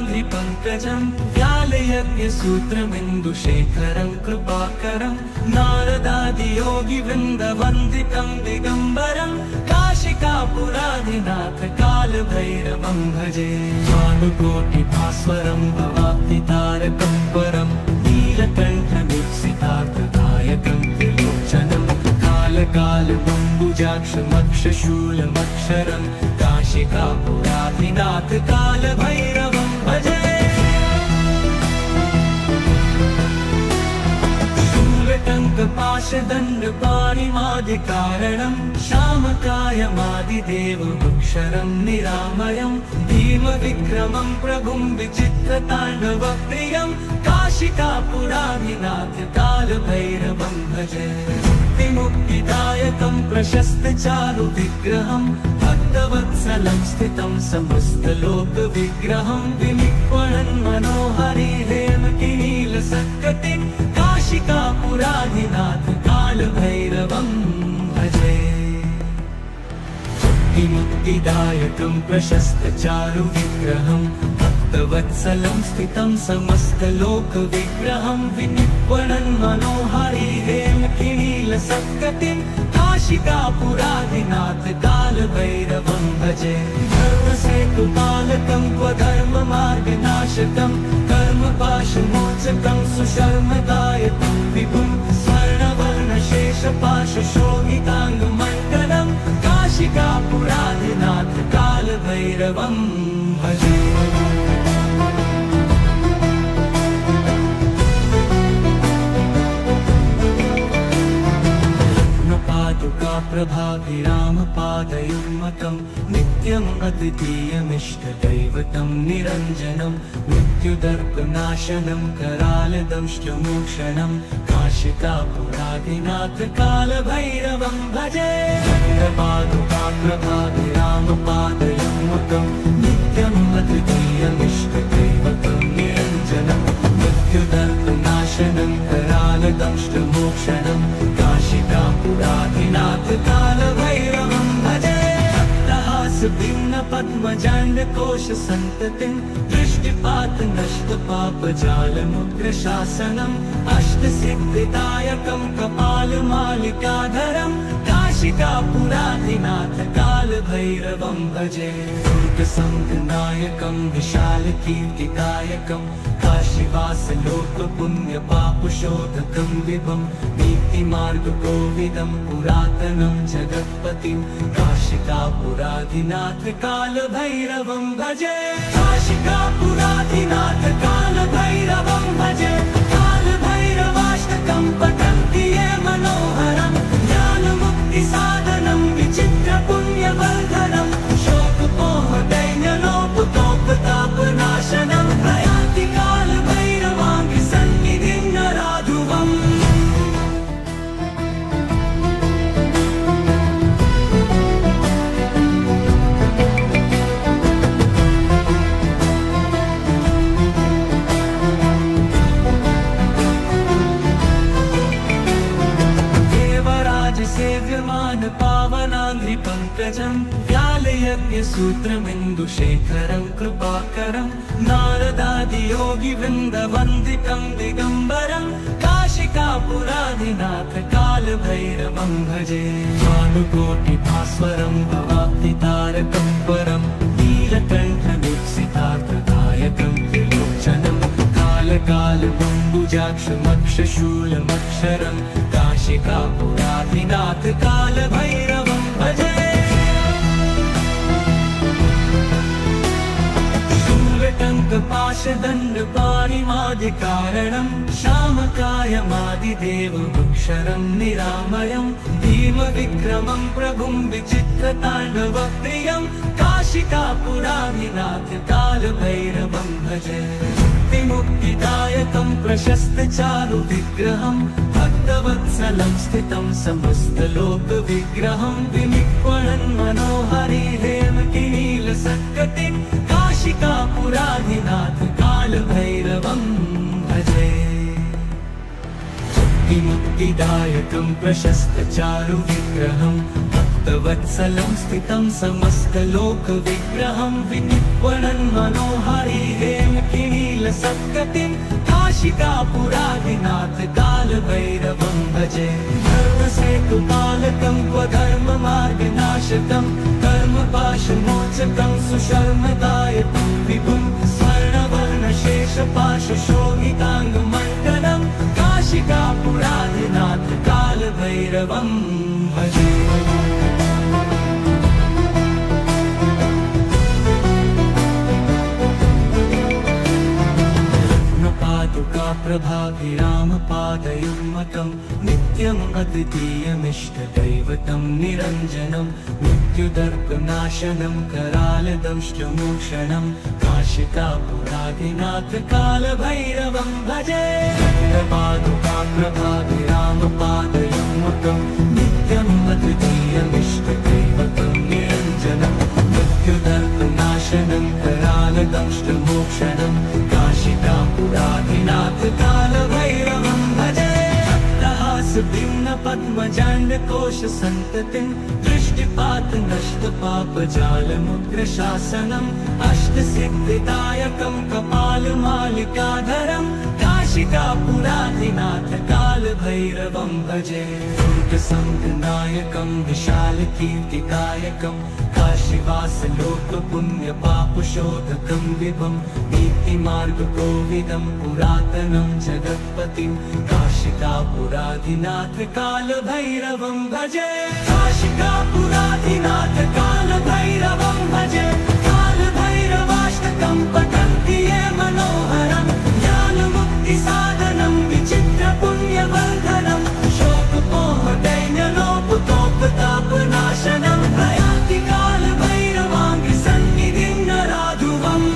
पावनाङ्घ्रिपङ्कजं व्यालयज्ञसूत्रमिन्दुशेखरं कृपाकरं नारदादियोगिवृन्दवन्दितं दिगम्बरं काशिकापुराधिनाथ कालभैरवं भजे। भानुकोटिभास्वरं भवाब्धितारकं परं नीलकण्ठमीप्सितार्थदायकं त्रिलोचनं कालकालबम्बुजाक्षमक्षशूलमक्षरं काशिकापुराधिनाथ कालभैरवं भजे। शूलटङ्कपाशदण्डपाणिमादिकारणं श्यामकायमादिदेवमक्षरं निरामयं भीमविक्रमं प्रभुं विचित्रताण्डवप्रियं काशिकापुराधिनाथ कालभैरवं भजे। मुक्तिदायकं प्रशस्तचारुविग्रहं भक्तवत्सलं स्थितं समस्तलोकविग्रहं विनिक्वणन् मनोहरि हेमकिनीलसत्कटिं काशिकापुराधिनाथ कालभैरवं भजे। मुक्तिदायकं प्रशस्तचारुविग्रहं भक्तवत्सलं स्थितं समस्तलोकविग्रहं विनिक्वणन् मनोहरि हेमकिनीलसत्कटिं काशिकापुराधिनाथ कालभैरवं भजे। धर्मसेतुपालकं त्वधर्ममार्गनाशकं कर्मपाशमोचकं सुशर्मदायकं विभुं स्वर्णवर्णशेषपाशशोभिताङ्गमण्डलं काशिकापुराधिनाथ कालभैरवं भजे। प्रभाभिरामपादयुग्मकं नित्यम् अद्वितीयमिष्टदैवतं निरञ्जनं मृत्युदर्पनाशनं करालदंष्टमोक्षणं काशिकापुराधिनाथ कालभैरवं भजे। प्रभाभिरामपादयुग्मकं नित्यम् अद्वितीयमिष्टदैवतं निरञ्जनं मृत्युदर्पनाशनं करालदंष्टमोक्षणं काशिकापुराधिनाथ कालभैरवं भजे। भक्तहासभिन्नपद्मजाण्डकोशसन्ततिं दृष्टिपातनष्टपापजालमुग्रशासनम् अष्टसिद्धिदायकं कपालमालिकाधरं काशिकापुराधिनाथ कालभैरवं भजे। दुर्गसङ्घनायकं विशालकीर्तिदायकं काशीवासलोकपुण्यपापशोधकं विभं नीतिमार्गकोविदं पुरातनं जगत्पतिं काशिकापुराधिनाथ कालभैरवं भजे। काशिकापुराधिनाथ कालभैरवं भजे। कालभैरवाष्टकं पठन्ति ये मनोहरं ज्ञानमुक्तिसाधनं विचित्रपुण्यवर्धनं शोकपोहदैन्यलोपतोपतापनाशनं प्रयान्ति कालभैरवाङ्घ्रिसन्निधिं नराधुवम्। देवराजसेव्यमान पावनाङ्घ्रिपङ्कजं व्यालयज्ञसूत्रमिन्दुशेखरं कृपाकरं नारदादियोगिवृन्दवन्दितं दिगम्बरं काशिकापुराधिनाथ कालभैरवं भजे। भानुकोटिभास्वरं भवाब्धितारकं परं नीलकण्ठमीप्सितार्थदायकं त्रिलोचनं कालकालबम्बुजाक्षमक्षशूलमक्षरं काशिकापुराधिनाथ कालभैरवं भजे। शूलटङ्कपाशदण्डपाणिमादिकारणं श्यामकायमादिदेवमक्षरं निरामयं भीमविक्रमं प्रभुं विचित्रताण्डवप्रियं काशिकापुराधिनाथ कालभैरवं भजे। मुक्तिदायकं प्रशस्तचारुविग्रहं भक्तवत्सलं स्थितं समस्तलोकविग्रहं विनिक्वणन् मनोहरि हेमकिनीलसत्कटिं काशिकापुराधिनाथ कालभैरवं भजे। मुक्तिदायकं प्रशस्तचारुविग्रहं भक्तवत्सलं स्थितं समस्तलोकविग्रहं विनिर्वणन् मनोहारी हेमकिनीलसत्कटिं काशिकापुरादिनाथ कालभैरवं भजे। धर्मसेतुपालकं क्वधर्ममार्गनाशकं कर्मपाशमोचकं सुशर्मदायकं विभुं स्वर्णवर्णशेषपाशशोभिताङ्गमण्डलं काशिकापुरादिनाथ कालभैरवं भजे। प्रभाभिरामपादयुग्मकं नित्यम् अद्वितीयमिष्टदैवतं निरञ्जनं मृत्युदर्पनाशनं करालदंष्टमोक्षणं काशिकापुरादिनाथ कालभैरवं भजे। प्रभाभिरामपादयुग्मकं नित्यम् अद्वितीयमिष्टदैवतं निरञ्जनं मृत्युदर्पनाशनं करालदंष्टमोक्षणं काशिकापुरादिनाथ कालभैरवं भजे। भिन्नपद्मजाण्डकोशसन्ततिं दृष्टिपातनष्टपापजालमुग्रशासनम् अष्टसिद्धिदायकं कपालमालिकाधरं काशिकापुरादिनाथ कालभैरवं भजे। दुर्गसङ्गनायकं विशालकीर्तिदायकं काशीवासलोकपुण्यपापशोधकं विभं नीतिमार्गकोविदं पुरातनं जगत्पतिं काशिकापुरादिनाथ कालभैरवं भजे। काशिकापुरादिनाथ कालभैरवं भजे। कालभैरवाष्टकं पठन्ति ये मनोहरं ज्ञानमुक्तिसाधनं विचित्रपुण्यवर्धनं शोकमोहदैन्यलोपतोपतापनाशनं प्रयाति कालभैरवाङ्घ्रिसन्निधिं नराधुवम्।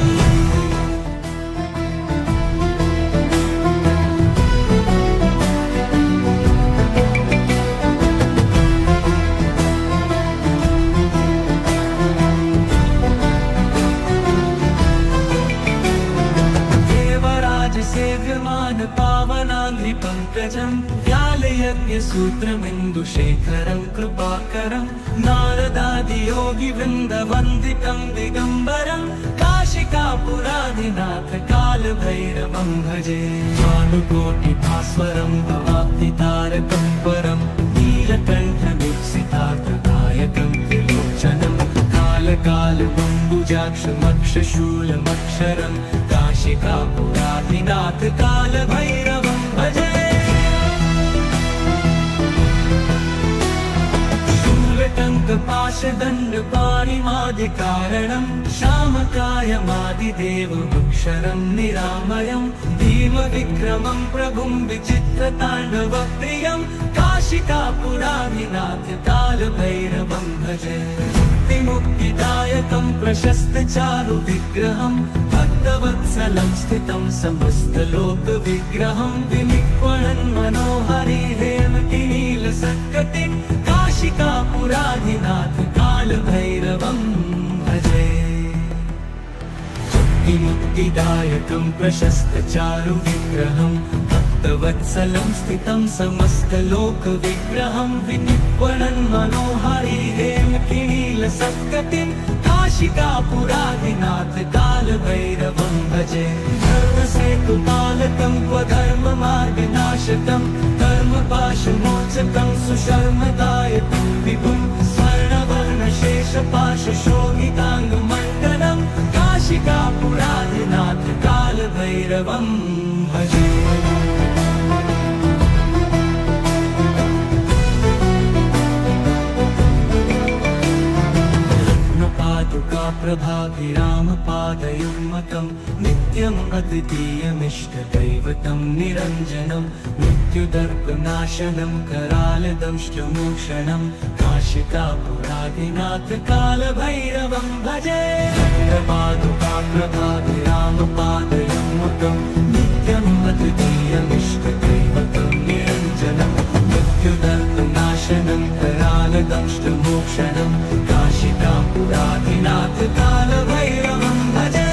पावनाङ्घ्रिपङ्कजं व्यालयज्ञसूत्रमिन्दुशेखरं कृपाकरं नारदादियोगिवृन्दवन्दितं दिगम्बरं काशिकापुरादिनाथ कालभैरवं भजे। भानुकोटिभास्वरं भवाब्धितारकं परं नीलकण्ठमीप्सितार्थदायकं त्रिलोचनं कालकालबम्बुजाक्षमक्षशूलमक्षरं काशिकापुरादिनाथ कालभैरवं भजे। शूलटङ्कपाशदण्डपाणिमादिकारणं श्यामकायमादिदेवमक्षरं निरामयं भीमविक्रमं प्रभुं विचित्रताण्डवप्रियं काशिकापुरादिनाथ कालभैरवं भजे। मुक्तिदायकं प्रशस्तचारुविग्रहं भक्तवत्सलं स्थितं समस्तलोकविग्रहं विनिर्वणन् मनोहारी हेमकिनीलसत्कटिं काशिकापुरादिनाथ कालभैरवं भजे। मुक्तिदायकं प्रशस्तचारुविग्रहं भक्तवत्सलं स्थितं समस्तलोकविग्रहं विनिर्वणन् मनोहारी हेमकिनीलसत्कटिं काशिकापुरादिनाथ कालभैरवं भजे। धर्मसेतुपालकं क्वधर्ममार्गनाशकं कर्मपाशमोचकं सुशर्मदायकं विभुं स्वर्णवर्णशेषपाशशोभिताङ्गमण्डलं काशिकापुरादिनाथ कालभैरवं भजे। प्रभाभिरामपादयुग्मकं नित्यम् अद्वितीयमिष्टदैवतं निरञ्जनं मृत्युदर्पनाशनं करालदंष्टमोक्षणं काशिकापुरादिनाथ कालभैरवं भजे। प्रभाभिरामपादयुग्मकं नित्यम् अद्वितीयमिष्टदैवतं निरञ्जनं मृत्युदर्पनाशनं करालदंष्टमोक्षणं काशिकापुरादिनाथ कालभैरवं भजे।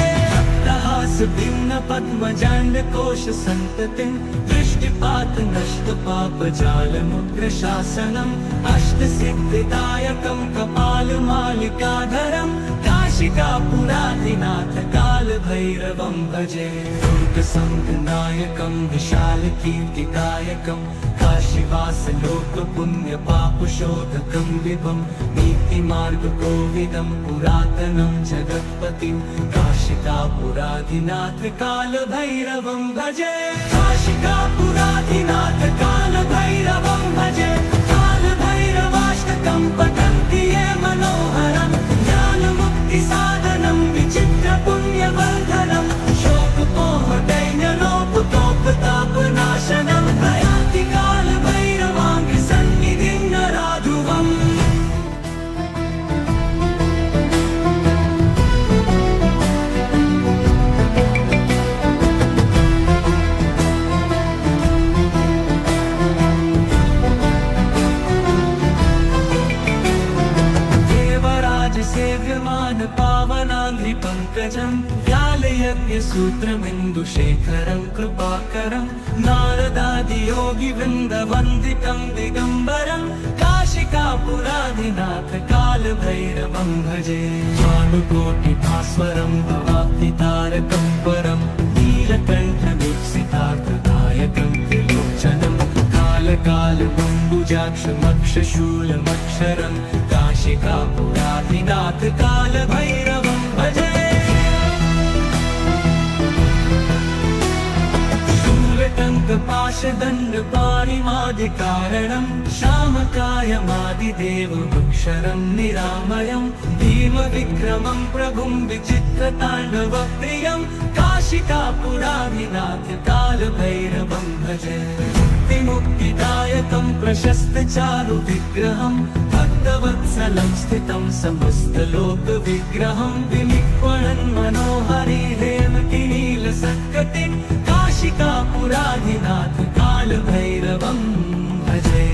भिन्न पद्मजाण्ड कोश सन्ततिं दृष्टिपात नष्ट पाप जालमुग्र शासनम् अष्ट सिद्धिदायकं कपालमालिकाधरं काशिकापुराधिनाथ कालभैरवं भजे दुर्गसंघनायकं विशालकीर्तिदायकं काशीवास लोक पुण्य पापशोधकं विभं नीतिमार्गकोविदं पुरातनं जगत्पतिं काशिकापुराधिनाथ कालभैरवं भजे काशिकापुराधिनाथ कालभैरवं भजे कालभैरवाष्टकं पठन्ति ये मनोहरं ज्ञानमुक्तिसाधनं विचित्रपुण्यवर्धनं शोकमोहदैन्यलोपतोपतापनाशनं प्रयाति कालभैरवाङ्घ्रिसन्निधिं नराधुवम् सेव्यमान पावनाङ्घ्रिपङ्कजं व्यालयज्ञसूत्रमिन्दुशेखरं कृपाकरं नारदादियोगिवृन्दवन्दितं दिगम्बरं काशिकापुराधिनाथ कालभैरवं भजे भानुकोटिभास्वरं भवाब्धितारकं परं नीलकण्ठवीक्षितार्थदायकं त्रिलोचनं कालकालबम्बुजाक्षमक्षशूलमक्षरं काशिकापुराधिनाथ कालभैरवं भजे शूलटङ्कपाशदण्डपाणिमादिकारणं श्यामकायमादिदेवमक्षरं निरामयं भीमविक्रमं प्रभुं विचित्रताण्डवप्रियं काशिकापुराधिनाथ कालभैरवं भजे मुक्तिदायकं प्रशस्तचारुविग्रहं भक्तवत्सलं स्थितं समस्तलोकविग्रहं विनिक्वणन् मनोहरिहेमकिनीलसत्कटिं काशिकापुराधिनाथ कालभैरवं भजे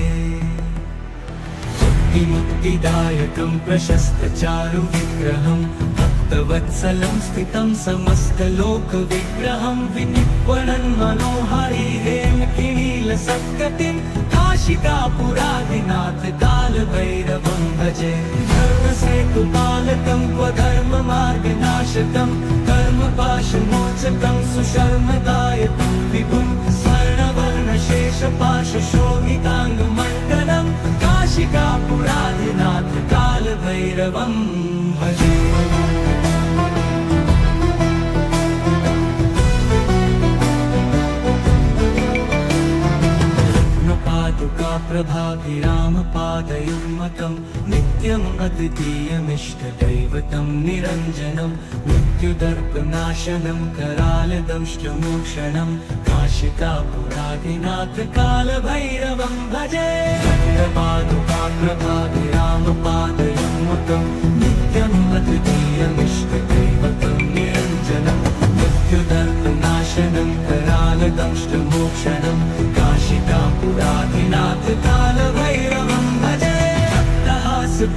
मुक्तिदायकं प्रशस्तचारुविग्रहं भक्तवत्सलं स्थितं समस्तलोकविग्रहं विनिक्वणन् मनोहरिहेमकिनीलसत्कटिं काशिकापुराधिनाथ कालभैरवं भजे धर्मसेतुपालकं क्वधर्ममार्गनाशकं कर्मपाशमोचकं सुशर्मदायकं विभुं स्वर्णवर्णशेषपाशशोभिताङ्गमण्डलं काशिकापुराधिनाथ कालभैरवं भजे प्रभाभिरामपादयुग्मकं नित्यम् अद्वितीयमिष्टदैवतं निरञ्जनं मृत्युदर्पनाशनं करालदंष्टमोक्षणं काशिकापुराधिनाथ कालभैरवं भजे प्रभाभिरामपादयुग्मकं नित्यम् अद्वितीयमिष्टदैवतं निरञ्जनं मृत्युदर्पनाशनं करालदंष्टमोक्षणं काशिकापुराधिनाथ कालभैरवं भजे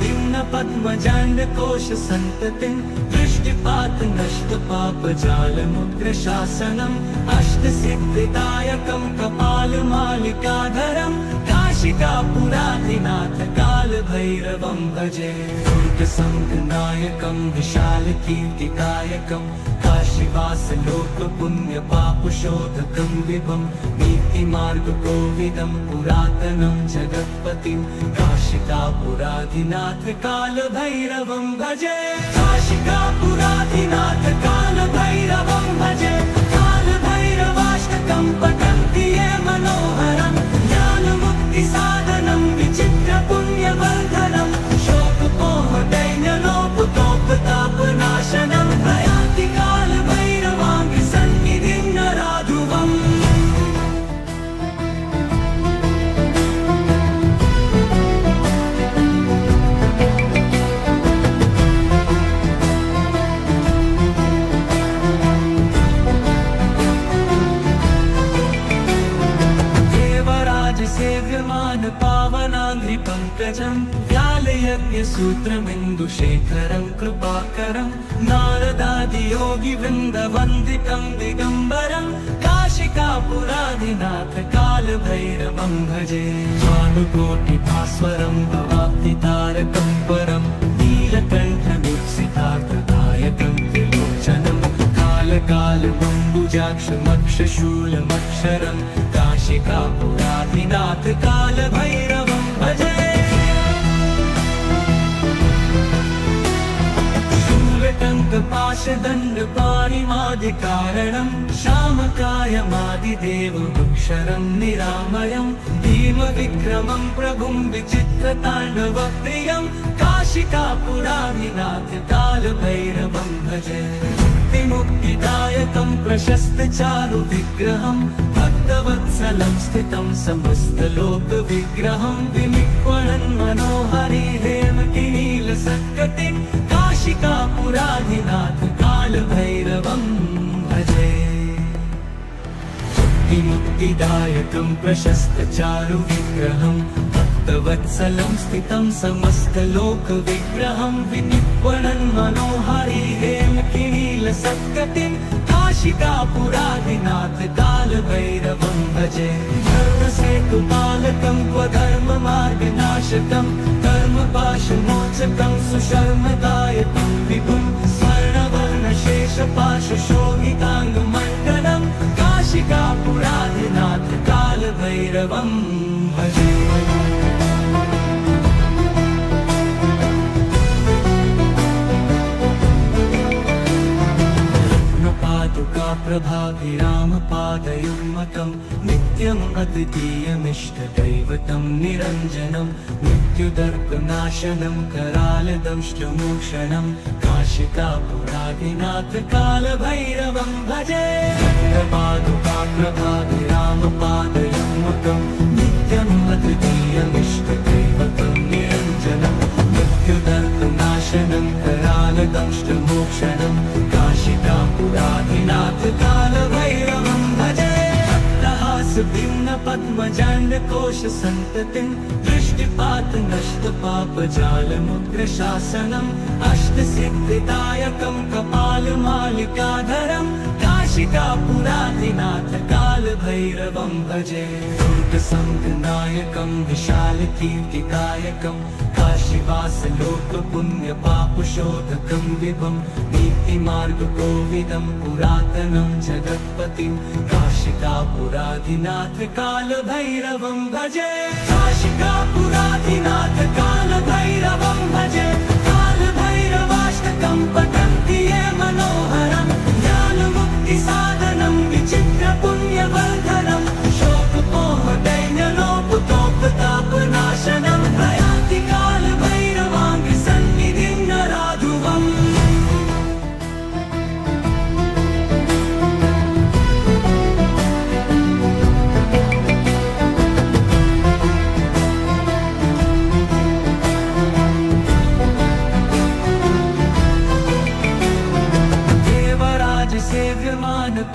भिन्न पद्मजाण्ड कोश सन्ततिं दृष्टिपात नष्ट पाप जालमुग्र शासनम् अष्ट सिद्धिदायकं कपालमालिकाधरं काशिकापुराधिनाथ कालभैरवं भजे दुर्गसंघनायकं विशालकीर्तिदायकं काशीवास लोक पुण्य पापशोधकं विभं नीतिमार्गकोविदं पुरातनं जगत्पतिं काशिकापुराधिनाथ कालभैरवं भजे काशिकापुराधिनाथ कालभैरवं भजे कालभैरवाष्टकं पठन्ति ये मनोहरं ज्ञानमुक्तिसाधनं विचित्रपुण्यवर्धनं शोकमोहदैन्यलोपतोपतापनाशनं प्रयाति कालभैरवाङ्घ्रिसन्निधिं नराधुवम् पावनाङ्घ्रिपङ्कजं व्यालयज्ञसूत्रम् सूत्रमिन्दुशेखरं कृपाकरं नारदादियोगिवृन्दवन्दितं दिगम्बरं काशिकापुराधिनाथ कालभैरवं भजे भानुकोटिभास्वरं भवाब्धितारकं परं नीलकण्ठमीप्सितार्थदायकं त्रिलोचनं कालकालबम्बुजाक्षमक्षशूलमक्षरं काशिकापुराधिनाथ कालभैरवं भजे शूलटङ्कपाशदण्डपाणिमादिकारणं श्यामकायमादिदेवमक्षरं निरामयं भीमविक्रमं प्रभुं विचित्रताण्डवप्रियं काशिकापुराधिनाथ कालभैरवं भजे मुक्तिदायकं प्रशस्तचारुविग्रहं भक्तवत्सलं स्थितं समस्तलोकविग्रहं विनिक्वणन् मनोहरि हेमकिनीलसत्कटिं काशिकापुराधिनाथ कालभैरवं भजे मुक्तिदायकं प्रशस्तचारुविग्रहं भक्तवत्सलं स्थितं समस्तलोकविग्रहं विनिक्वणन् मनोहरि हेमकिनीलसत्कटिं काशिकापुराधिनाथ कालभैरवं भजे धर्मसेतुपालकं क्वधर्ममार्गनाशकं कर्मपाशमोचकं सुशर्मदायकं विभुं स्वर्णवर्णशेषपाशशोभिताङ्गमण्डलं काशिकापुराधिनाथ कालभैरवं भजे प्रभाभिरामपादयुग्मकं नित्यम् अद्वितीयमिष्टदैवतं निरञ्जनं मृत्युदर्पनाशनं करालदंष्टमोक्षणं काशिकापुराधिनाथ कालभैरवं भजे प्रभाभिरामपादयुग्मकं नित्यम् अद्वितीयमिष्टदैवतं निरञ्जनं मृत्युदर्पनाशनं करालदंष्टमोक्षणं काशिकापुराधिनाथ कालभैरवं भजे भिन्नपद्मजाण्डकोशसन्ततिं दृष्टिपातनष्टपापजालमुग्रशासनम् अष्टसिद्धिदायकं कपालमालिकाधरं काशिकापुराधिनाथ कालभैरवं भजे दुर्गसङ्गनायकं विशालकीर्तिदायकं काशीवासलोकपुण्यपापशोधकं विभं नीतिमार्गकोविदं पुरातनं जगत्पतिं काशिकापुराधिनाथ कालभैरवं भजे काशिकापुराधिनाथ कालभैरवं भजे कालभैरवाष्टकं पठन्ति ये मनोहरं ज्ञानमुक्तिसाधनं विचित्रपुण्यवर्धनं शोकमोहदैन्यलोपतोपतापनाशनं प्रयान्ति कालभैरवाङ्गसन्निधिं नराधुवम्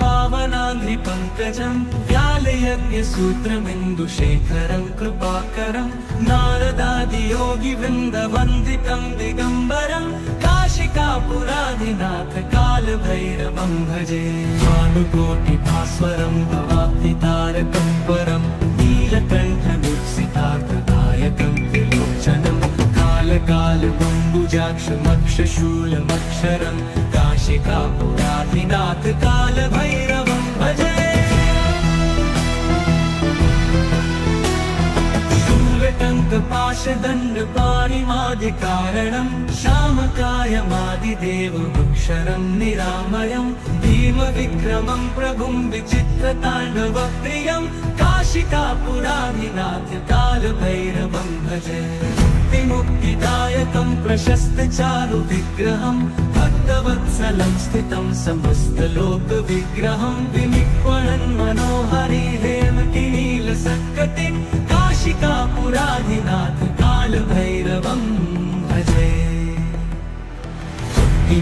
पावनाङ्घ्रिपङ्कजं व्यालयज्ञसूत्रमिन्दुशेखरं कृपाकरं नारदादियोगिवृन्दवन्दितं दिगम्बरं काशिकापुराधिनाथ कालभैरवं भजे भानुकोटिभास्वरं भवाब्धितारकं परं नीलकण्ठमीप्सितार्थदायकं त्रिलोचनं कालकालबम्बुजाक्षमक्षशूलमक्षरं काशिकापुराधिनाथ कालभैरवं भजे शूलटङ्कपाशदण्डपाणिमादिकारणं श्यामकायमादिदेवमक्षरं निरामयं भीमविक्रमं प्रभुं विचित्रताण्डवप्रियं काशिकापुराधिनाथ कालभैरवं भजे मुक्तिदायकं प्रशस्तचारुविग्रहं भक्तवत्सलं स्थितं समस्तलोकविग्रहं विनिक्वणन् मनोहरि हेमकिनीलसत्कटिं काशिकापुराधिनाथ कालभैरवं भजे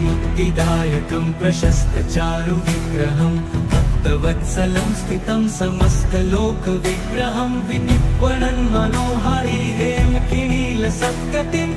मुक्तिदायकं प्रशस्तचारुविग्रहं भक्तवत्सलं स्थितं समस्तलोकविग्रहं विनिक्वणन् मनोहरि हेमकिनीलसत्कटिं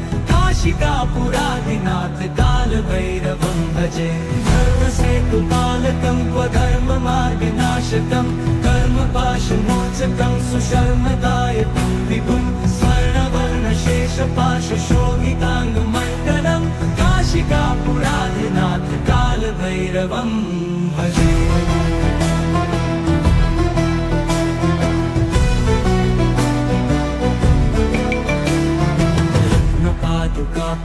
काशिकापुराधिनाथ कालभैरवं भजे धर्मसेतुपालकं स्वधर्ममार्गनाशकं कर्मपाशमोचकं सुशर्मदायकं विभुं स्वर्णवर्णशेषपाशशोभिताङ्गमण्डलं काशिकापुराधिनाथ कालभैरवं भजे।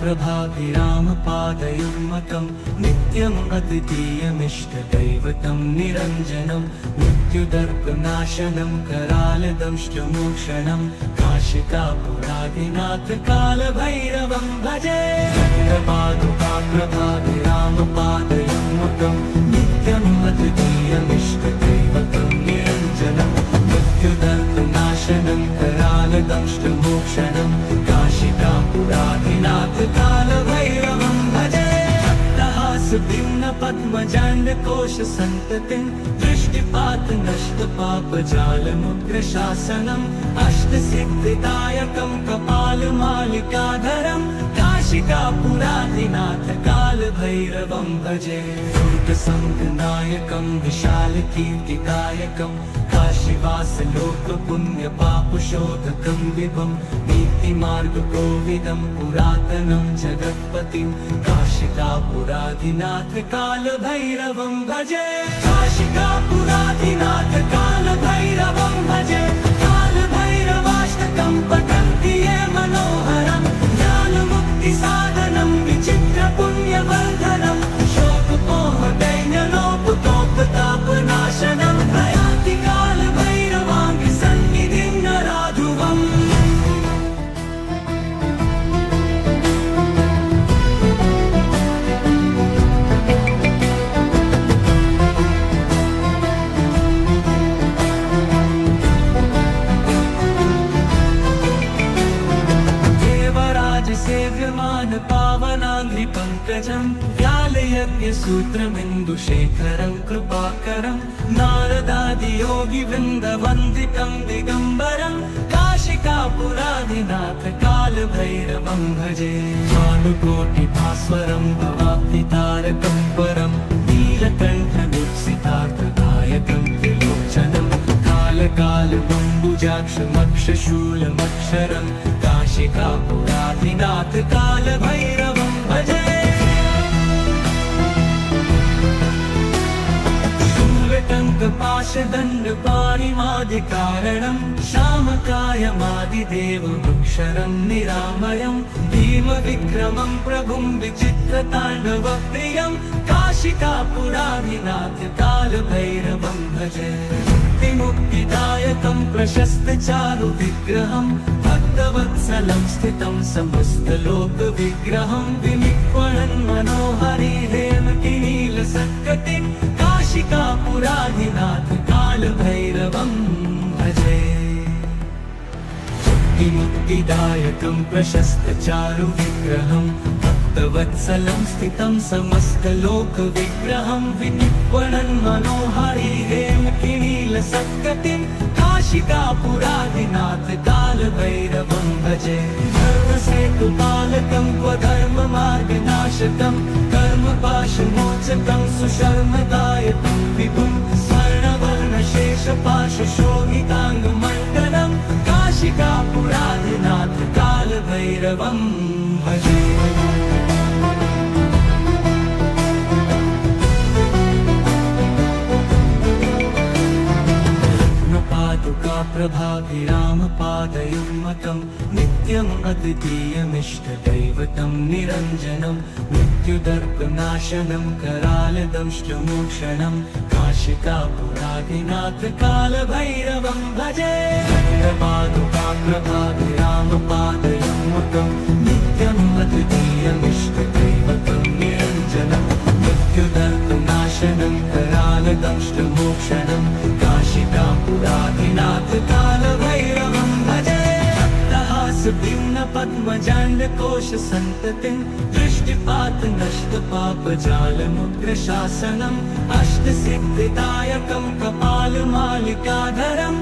प्रभाभिरामपादयुग्मकं नित्यम् अद्वितीयमिष्टदैवतं निरञ्जनं मृत्युदर्पनाशनं करालदंष्टमोक्षणं काशिकापुराधिनाथ कालभैरवं भजे प्रभाभिरामपादयुग्मकं नित्यम् अद्वितीयमिष्टदैवतं निरञ्जनं मृत्युदर्पनाशनं करालदंष्टमोक्षणं काशिकापुराधिनाथ कालभैरवं भजे पद्मजाण्डकोशसन्ततिं दृष्टिपात नष्टपापजालमुग्रशासनम् अष्टसिद्धिदायकं कपालमालिकाधरं काशिकापुराधिनाथ कालभैरवं भजे दुर्गसङ्गनायकं विशालकीर्तिदायकं काशीवासलोकपुण्यपापशोधकं विभं नीतिमार्गकोविदं पुरातनं जगत्पतिं काशिकापुराधिनाथ कालभैरवं भजे काशिकापुराधिनाथ कालभैरवं भजे कालभैरवाष्टकं पठन्ति ये मनोहरं ज्ञानमुक्तिसाधनं विचित्रपुण्यवर्धनं शोकमोहदैन्यलोपतोपतापनाशनं प्रयाति कालभैरवाङ्गसन्निधिं नराधुवम्। सेव्यमान पावनाङ्घ्रिपङ्कजं व्यालयज्ञसूत्रमिन्दुशेखरं कृपाकरं नारदादियोगिवृन्दवन्दितं दिगम्बरं काशिकापुराधिनाथ कालभैरवं भजे भानुकोटिभास्वरं भवाब्धितारकं परं नीलकण्ठदीप्सितार्थदायकं त्रिलोचनं कालकालबम्बुजाक्षमक्षशूलमक्षरं काशिकापुराधिनाथ कालभैरवं भजे शूलटङ्कपाशदण्डपाणिमादिकारणं श्यामकायमादिदेवमक्षरं निरामयं भीमविक्रमं प्रभुं विचित्रताण्डवप्रियं काशिकापुराधिनाथ कालभैरवं भजे मुक्तिदायकं प्रशस्तचारुविग्रहं भक्तवत्सलं स्थितं समस्तलोकविग्रहं विनिक्वणन् मनोहरिहेमकिनीलसत्कटिं काशिकापुराधिनाथ कालभैरवं भजे मुक्तिदायकं प्रशस्तचारुविग्रहं भक्तवत्सलं स्थितं समस्तलोकविग्रहं विनिक्वणन् मनोहरिहेमकिनीलसत्कटिं काशिकापुराधिनाथ कालभैरवं भजे धर्मसेतुपालकं स्वधर्ममार्गनाशकं कर्मपाशमोचकं सुशर्मदायकं विभुं स्वर्णवर्णशेषपाशशोभिताङ्गमण्डलं काशिकापुराधिनाथ कालभैरवं भजे प्रभाभिरामपादयुग्मकं नित्यम् अद्वितीयमिष्टदैवतं निरञ्जनं मृत्युदर्पनाशनं करालदंष्टमोक्षणं काशिकापुराधिनाथ कालभैरवं भजे प्रभाभिरामपादयुग्मकं नित्यम् अद्वितीयमिष्टदैवतं निरञ्जनं मृत्युदर्पनाशनं करालदंष्टमोक्षणं काशिकापुराधिनाथ कालभैरवं भजे पद्मजाण्डकोशसन्ततिं दृष्टिपात नष्टपापजालमुग्रशासनम् अष्टसिद्धिदायकं कपालमालिकाधरं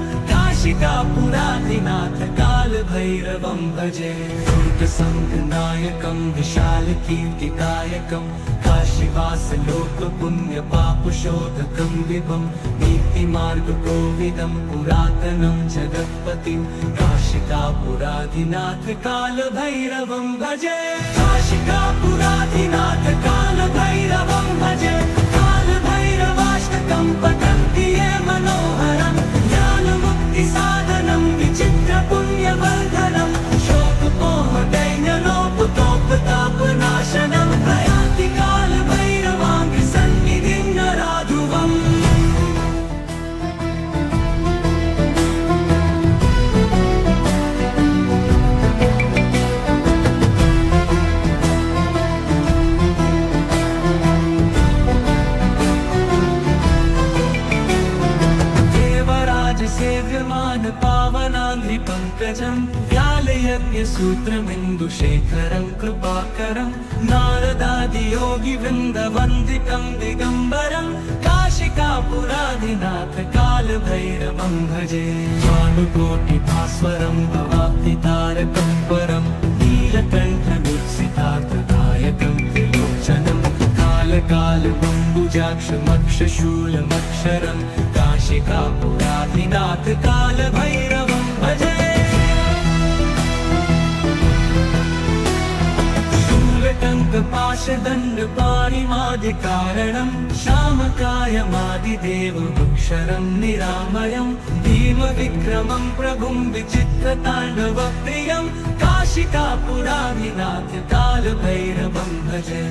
काशिकापुराधिनाथ कालभैरवं भजे दुर्गसङ्घनायकं विशालकीर्तिकायकं काशीवासलोकपुण्यपापशोधकं विभं नीतिमार्गकोविदं पुरातनं जगत्पतिं काशिकापुराधिनाथ कालभैरवं भजे काशिकापुराधिनाथ कालभैरवं भजे कालभैरवाष्टकं पठन्ति ये मनोहरं ज्ञानमुक्तिसाधनं विचित्रपुण्यवर्धनं शोकमोहदैन्यलोपतोपतापनाशनं प्रयान्ति कालभैरवाङ्घ्रिसन्निधिं नराधुवम् सेव्यमान पावनाङ्घ्रिपङ्कजं व्यालयज्ञसूत्रमिन्दुशेखरं कृपाकरं नारदादियोगिवृन्दवन्दितं दिगम्बरं काशिकापुराधिनाथ कालभैरवं भजे भानुकोटिभास्वरं भवाब्धितारकं परं नीलकण्ठनुत्सितार्थदायकं त्रिलोचनं कालकालबम्बुजाक्षमक्षशूलमक्षरं काशिकापुराधिनाथ कालभैरवं भजे शूलटङ्कपाशदण्डपाणिमादिकारणं श्यामकायमादिदेवमक्षरं निरामयं भीमविक्रमं प्रभुं विचित्रताण्डवप्रियं काशिकापुराधिनाथ कालभैरवं भजे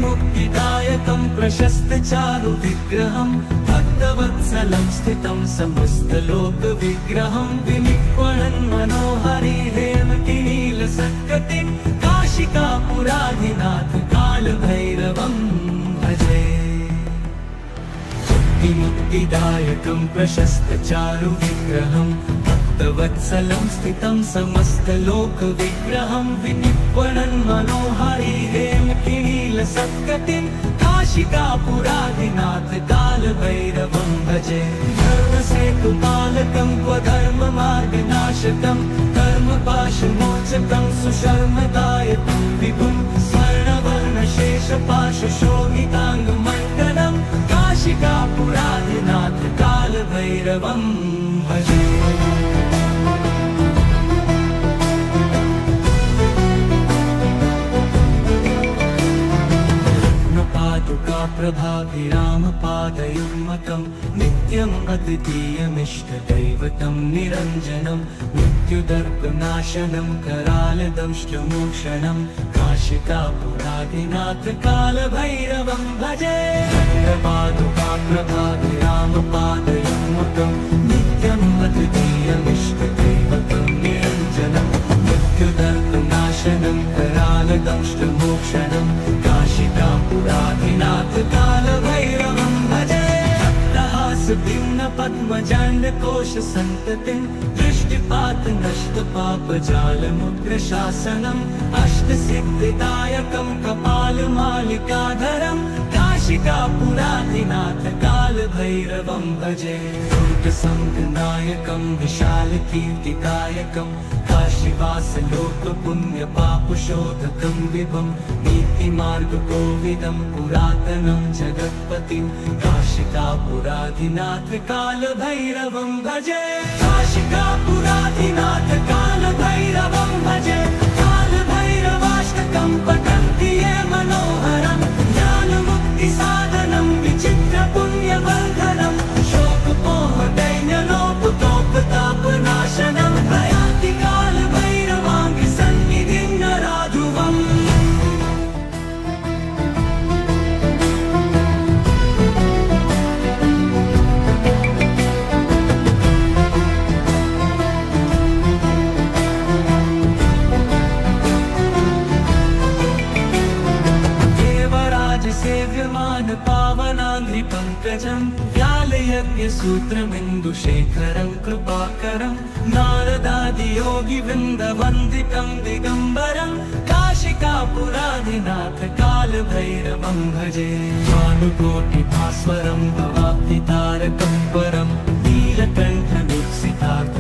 मुक्तिदायकं प्रशस्तचारुविग्रहं भक्तवत्सलं स्थितं समस्तलोकविग्रहं विनिक्वणन् मनोहरि हेमकिनीलसत्कटिं काशिकापुराधिनाथ कालभैरवं भजे मुक्तिदायकं प्रशस्तचारुविग्रहं भक्तवत्सलं स्थितं समस्तलोकविग्रहं विनिक्वणन् मनोहरि हेमकिनीलसत्कटिं काशिकापुराधिनाथ कालभैरवं भजे धर्मसेतुपालकं क्वधर्ममार्गनाशकं कर्मपाशमोचकं सुशर्मदायकं विभुं स्वर्णवर्णशेषपाशशोभिताङ्गमण्डलं काशिकापुराधिनाथ कालभैरवं भजे प्रभाभिरामपादयुग्मकं नित्यम् अद्वितीयमिष्टदैवतं निरञ्जनं मृत्युदर्पनाशनं करालदंष्टमोक्षणं काशिकापुराधिनाथ कालभैरवं भजे प्रभाभिरामपादयुग्मकं नित्यम् अद्वितीयमिष्टदैवतं निरञ्जनं मृत्युदर्पनाशनं करालदंष्टमोक्षणं काशिकापुराधिनाथ कालभैरवं भजे पद्मजाण्डकोशसन्ततिं दृष्टिपातनष्टपापजालमुग्रशासनम् अष्टसिद्धिदायकं कपालमालिकाधरं काशिकापुराधिनाथ कालभैरवं भजे दुर्गसङ्घनायकं विशालकीर्तिकायकं काशीवासलोकपुण्यपापशोधकं विभं नीतिमार्गकोविदं पुरातनं जगत्पतिं काशिकापुराधिनाथ कालभैरवं भजे काशिकापुराधिनाथ कालभैरवं भजे कालभैरवाष्टकं पठन्ति ये मनोहरं ज्ञानमुक्तिसाधनं विचित्रपुण्यवर्धनं शोकमोहदैन्यलोपतोपतापनाशनं प्रयान्ति कालभैरवाङ्घ्रिसन्निधिं नराधुवम् सेव्यमान पावनाङ्घ्रिपङ्कजं व्यालयज्ञसूत्रमिन्दुशेखरं कृपाकरं नारदादियोगिवृन्दवन्दितं दिगम्बरं काशिकापुराधिनाथ कालभैरवं भजे भानुकोटिभास्वरं भवाब्धितारकं परं नीलकण्ठनुत्सितार्थदायकं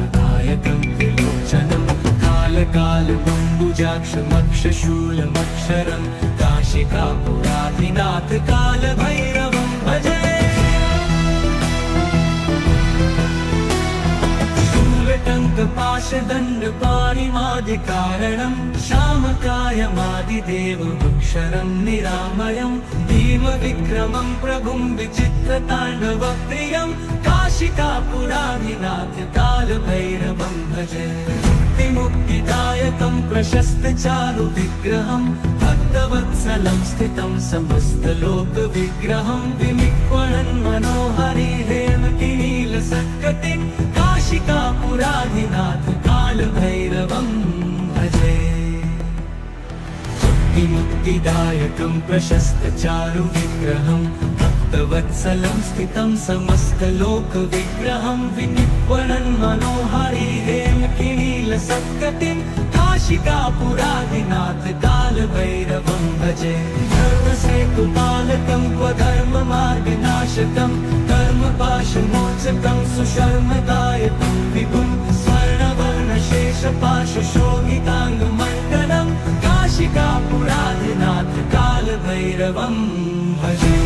कालकालबम्बुजाक्षमक्षशूलमक्षरं काशिकापुराधिनाथ कालभैरवं भजे। शूलटङ्कपाशदण्डपाणिमादिकारणं श्यामकायमादिदेवमक्षरं निरामयं भीमविक्रमं प्रभुं विचित्रताण्डवप्रियं काशिकापुराधिनाथ कालभैरवं भजे। मुक्तिदायकं प्रशस्तचारुविग्रहं भक्तवत्सलं स्थितं समस्तलोकविग्रहं विनिक्वणन् मनोहरि हेमकिनीलसत्कटिं काशिकापुराधिनाथ कालभैरवं भजे। मुक्तिदायकं प्रशस्तचारुविग्रहं भक्तवत्सलं स्थितं समस्तलोकविग्रहं विनिक्वणन् मनोहरि हेमकिनीलसत्कटिं काशिकापुराधिनाथ कालभैरवं भजे। धर्मसेतुपालकं क्वधर्ममार्गनाशकं कर्मपाशमोचकं सुशर्मदायकं विभुं स्वर्णवर्णशेषपाशशोभिताङ्गमण्डलं काशिकापुराधिनाथ कालभैरवं भजे।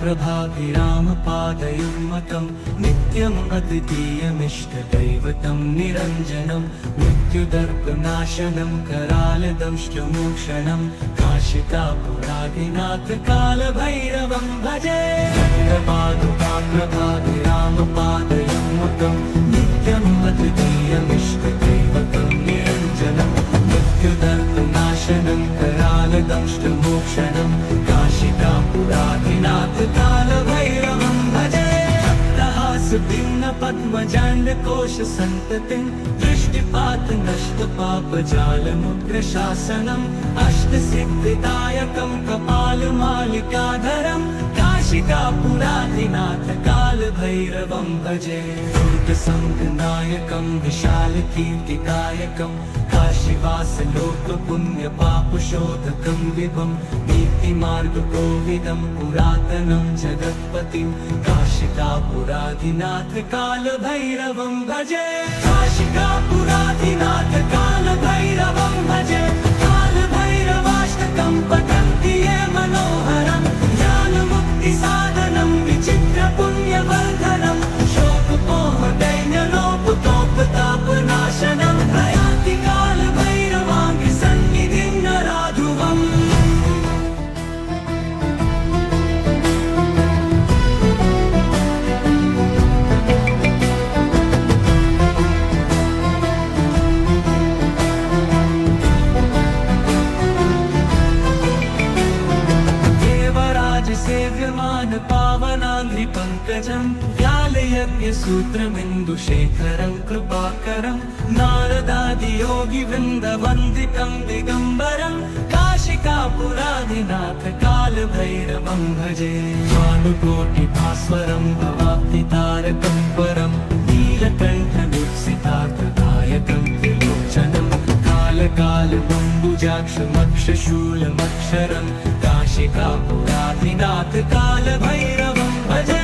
प्रभाभिरामपादयुग्मकं नित्यम् अद्वितीयमिष्टदैवतं निरञ्जनं मृत्युदर्पनाशनं करालदंष्टमोक्षणं काशिकापुराधिनाथ कालभैरवं भजे। प्रभाभिरामपादयुग्मकं नित्यम् अद्वितीयमिष्टदैवतं निरञ्जनं मृत्युदर्पनाशनं करालदंष्टमोक्षणं काशिकापुराधिनाथ कालभैरवं भजे। भिन्नपद्मजाण्डकोशसन्ततिं दृष्टिपातनष्टपापजालमुग्रशासनम् अष्टसिद्धिदायकं कपालमालिकाधरं काशिकापुराधिनाथ कालभैरवं भजे। दुर्गसङ्गनायकं विशालकीर्तिदायकं काशीवासलोकपुण्यपापशोधकं विभं नीतिमार्गकोविदं पुरातनं जगत्पतिं काशिकापुराधिनाथ कालभैरवं भजे। काशिकापुराधिनाथ कालभैरवं भजे। कालभैरवाष्टकं पठन्ति ये मनोहरं ज्ञानमुक्तिसाधनं विचित्रपुण्यवर्धनं शोकपोहदैन्यलोपतोपतापनाशनं प्रयाति कालभैरवाङ्घ्रिसन्निधिं नराधुवम्। सेव्यमान पावनाङ्घ्रिपङ्कजं व्यालयज्ञसूत्रमिन्दुशेखरं कृपाकरं नारदादियोगिवृन्दवन्दितं दिगम्बरं काशिकापुराधिनाथ कालभैरवं भजे। भानुकोटिभास्वरं भवाब्धितारकं परं नीलकण्ठदीप्सितार्थदायकं त्रिलोचनं कालकालबम्बुजाक्षमक्षशूलमक्षरं काशिकापुराधिनाथ कालभैरवं भजे।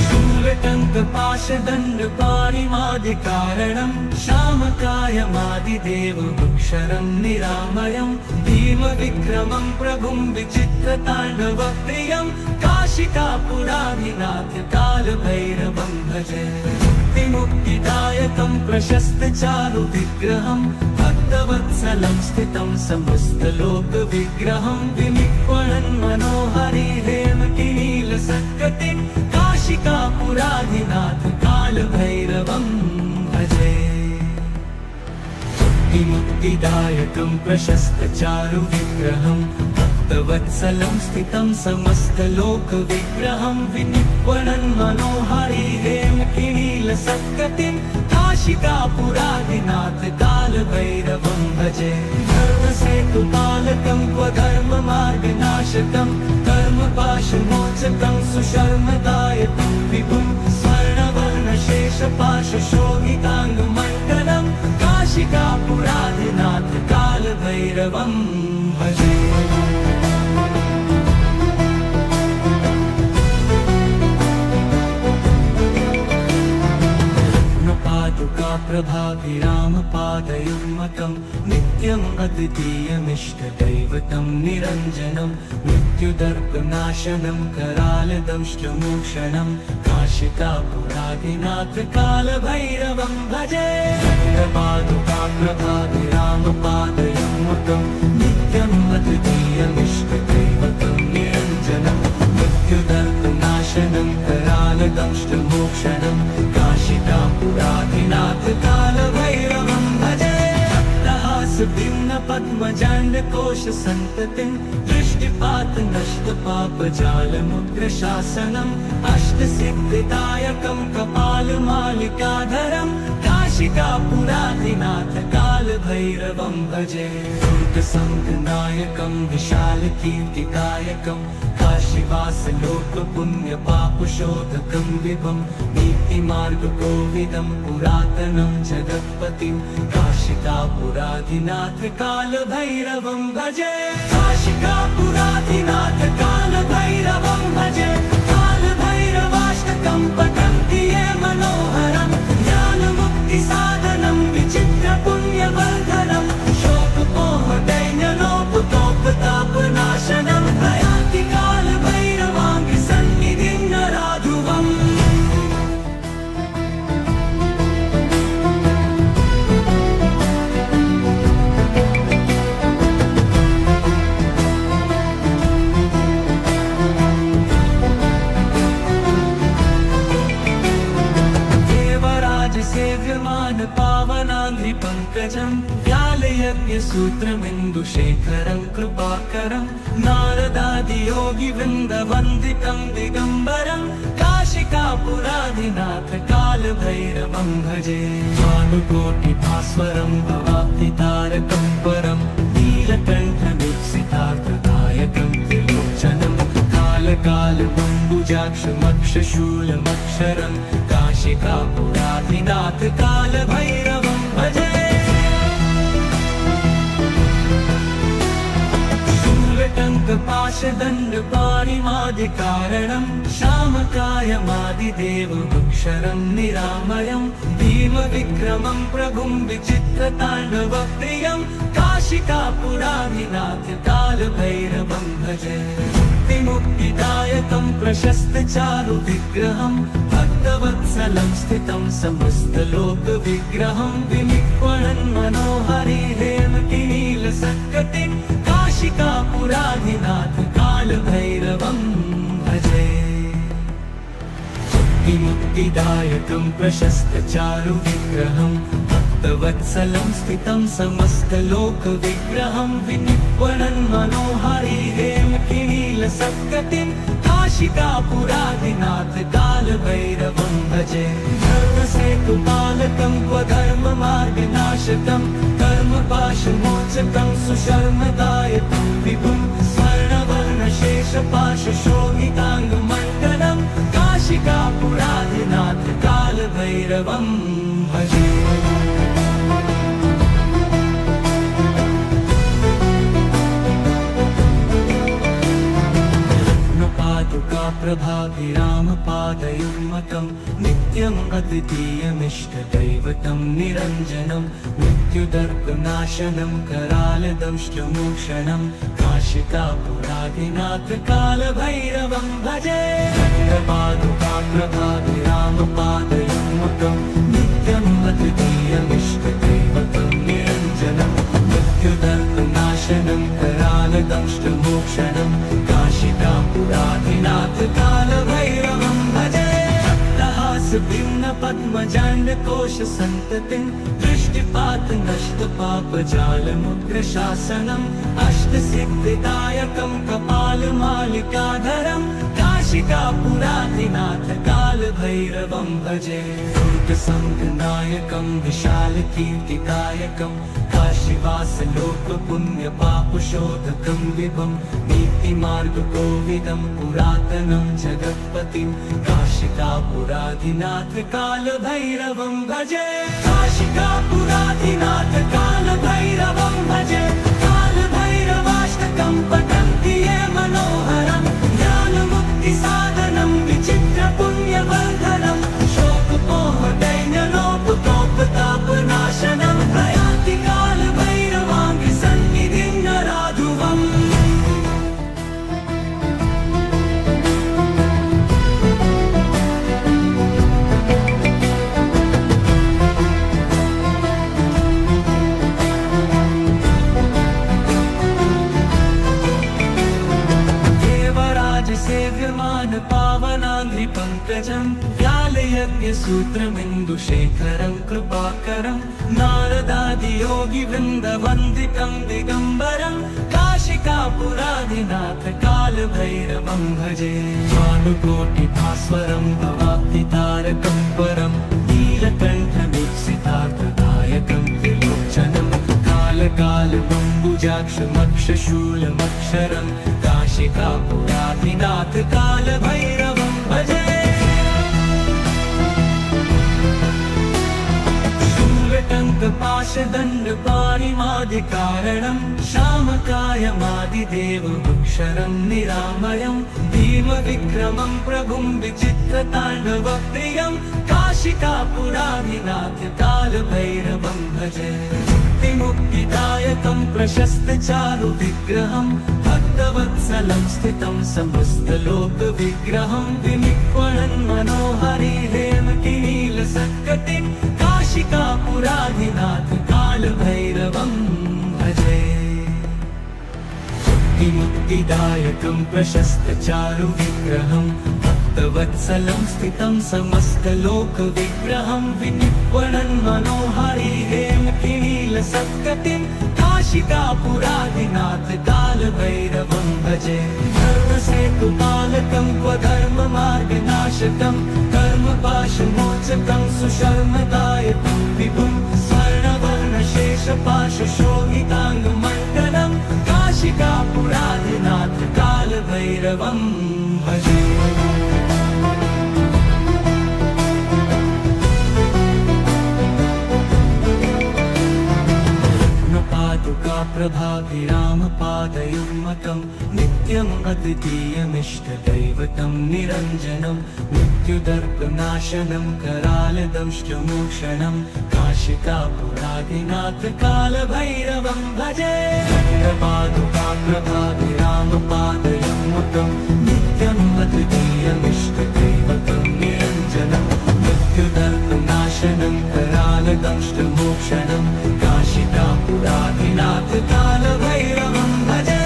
शूलटङ्कपाशदण्डपाणिमादिकारणं श्यामकायमादिदेवमक्षरं निरामयं भीमविक्रमं प्रभुं विचित्रताण्डवप्रियं काशिकापुराधिनाथ कालभैरवं भजे। मुक्तिदायकं प्रशस्तचारुविग्रहं भक्तवत्सलं स्थितं समस्तलोकविग्रहं विनिक्वणन् मनोहरि हेमकिनीलसत्कटिं काशिकापुराधिनाथ कालभैरवं भजे। मुक्तिदायकं प्रशस्तचारुविग्रहं भक्तवत्सलं स्थितं समस्तलोकविग्रहं विनिक्वणन् मनोहरि हेमकिनीलसत्कटिं काशिकापुराधिनाथ कालभैरवं भजे। धर्मसेतुपालकं क्वधर्ममार्गनाशकं कर्मपाशमोचकं सुशर्मदायकं विभुं स्वर्णवर्णशेषपाशशोभिताङ्गमण्डलं काशिकापुराधिनाथ कालभैरवं भजे। कालभैरवोऽनुकम्पकाप्रभाभिरामपादयुग्मकं नित्यम् अद्वितीयमिष्टदैवतं निरञ्जनं मृत्युदर्पनाशनं करालदंष्टमोक्षणं काशिकापुराधिनाथ कालभैरवं भजे। कालपादुकाप्रभाभिरामपादयुग्मकं नित्यम् अद्वितीयमिष्टदैवतं निरञ्जनं मृत्युदर्पनाशनं करालदंष्टमोक्षणं काशिकापुराधिनाथ कालभैरवं भजे। भिन्न पद्मजाण्डकोश सन्ततिं दृष्टिपात नष्ट पापजालमुग्रशासनम् अष्टसिद्धिदायकं कपालमालिकाधरं काशिकापुराधिनाथ कालभैरवं भजे। दुर्गसङ्घनायकं विशालकीर्तिदायकं काशीवासलोकपुण्यपापशोधकं विभं नीतिमार्गकोविदं पुरातनं जगत्पतिं काशिकापुराधिनाथ कालभैरवं भजे। काशिकापुराधिनाथ कालभैरवं भजे। कालभैरवाष्टकं पठन्ति ये मनोहरं ज्ञानमुक्तिसाधनं विचित्रपुण्यवर्धनं शोकमोहदैन्यलोपतोपतापनाशनं प्रयान्ति कालभैरवाङ्घ्रिसन्निधिं नराधुवम्। सेव्यमान पावनाङ्घ्रिपङ्कजं व्यालयज्ञसूत्रमिन्दुशेखरं कृपाकरं नारदादियोगिवृन्दवन्दितं दिगम्बरं काशिकापुराधिनाथ कालभैरवं भजे। भानुकोटिभास्वरं भवाब्धितारकं परं नीलकण्ठमीप्सितार्थदायकं त्रिलोचनं कालकालबम्बुजाक्षमक्षशूलमक्षरं काशिकापुराधिनाथ कालभैरवं भजे। शूलटङ्कपाशदण्डपाणिमादिकारणं श्यामकायमादिदेवमक्षरं निरामयं भीमविक्रमं प्रभुं विचित्रताण्डवप्रियं काशिकापुराधिनाथ कालभैरवं भजे। मुक्तिदायकं प्रशस्तचारुविग्रहं भक्तवत्सलं स्थितं समस्तलोकविग्रहं विनिक्वणन् मनोहरि हेमकिनीलसत्कटिं काशिकापुराधिनाथ कालभैरवं भजे। मुक्तिदायकं प्रशस्तचारुविग्रहं भक्तवत्सलं स्थितं समस्तलोकविग्रहं विनिक्वणन् मनोहरि हेमकिनीलसत्कटिं काशिकापुराधिनाथ कालभैरवं भजे। धर्मसेतुपालकं क्वधर्ममार्गनाशकं कर्मपाशमोचकं सुशर्मदायकं विभुं स्वर्णवर्णशेषपाशशोभिताङ्गमण्डलं काशिकापुराधिनाथ कालभैरवं भजे। काप्रभाभिरामपादयुग्मकं नित्यम् अद्वितीयमिष्टदैवतं निरञ्जनं मृत्युदर्पनाशनं करालदंष्टमोक्षणं काशिकापुराधिनाथ कालभैरवं भजे। काप्रभाभिरामपादयुग्मकं नित्यम् अद्वितीयमिष्टदैवतं निरञ्जनं मृत्युदर्पनाशनं करालदंष्टमोक्षणं काशिकापुराधिनाथ कालभैरवं भजे। भिन्न पद्मजाण्डकोश सन्ततिं दृष्टिपात नष्ट पापजालमुग्रशासनम् अष्टसिद्धिदायकं कपालमालिकाधरं काशिकापुराधिनाथ कालभैरवं भजे। दुर्गसङ्घनायकं विशालकीर्तिदायकं काशीवासलोकपुण्यपापशोधकं विभं नीतिमार्गकोविदं पुरातनं जगत्पतिं काशिकापुराधिनाथ कालभैरवं भजे। काशिकापुराधिनाथ कालभैरवं भजे। कालभैरवाष्टकं पठन्ति ये मनोहरं ज्ञानमुक्तिसाधनं विचित्रपुण्यवर्धनं शोकमोहदैन्यलोपतोपताप सेव्यमान पावनाङ्घ्रिपङ्कजं व्यालयज्ञसूत्रमिन्दुशेखरं कृपाकरं नारदादियोगिवृन्दवन्दितं दिगम्बरं काशिकापुराधिनाथ कालभैरवं भजे। भानुकोटिभास्वरं भवाब्धितारकं परं नीलकण्ठमीप्सितार्थदायकं त्रिलोचनं कालकालमम्बुजाक्षमक्षशूलमक्षरं काशिकापुराधिनाथ कालभैरवं भजे। शूलटङ्कपाशदण्डपाणिमादिकारणं श्यामकायमादिदेवमक्षरं निरामयं भीमविक्रमं प्रभुं विचित्रताण्डवप्रियं काशिकापुराधिनाथ कालभैरवं भजे। मुक्तिदायकं प्रशस्तचारुविग्रहं भक्तवत्सलं स्थितं समस्तलोकविग्रहं विनिक्वणन् मनोहरि हेमकिनीलसत्कटिं काशिकापुराधिनाथ कालभैरवं भजे। मुक्तिदायकं प्रशस्तचारुविग्रहं भक्तवत्सलं स्थितं समस्तलोकविग्रहं विनिक्वणन् मनोहरि हेमकिनीलसत्कटिं काशिकापुराधिनाथ कालभैरवं भजे। धर्मसेतुपालकं क्वधर्ममार्गनाशकं कर्मपाशमोचकं सुशर्मदायकं विभुं स्वर्णवर्णशेषपाशशोभिताङ्गमण्डलं काशिकापुराधिनाथ कालभैरवं भजे। प्रभाभिरामपादयुग्मकं नित्यम् अद्वितीयमिष्टदैवतं निरञ्जनं मृत्युदर्पनाशनं करालदंष्टमोक्षणं काशिकापुराधिनाथ कालभैरवं भजे। प्रभाभिरामपादयुग्मकं नित्यम् अद्वितीयमिष्टदैवतं निरञ्जनं मृत्युदर्पनाशनं करालदंष्टमोक्षणं काशिकापुराधिनाथ कालभैरवं भजे।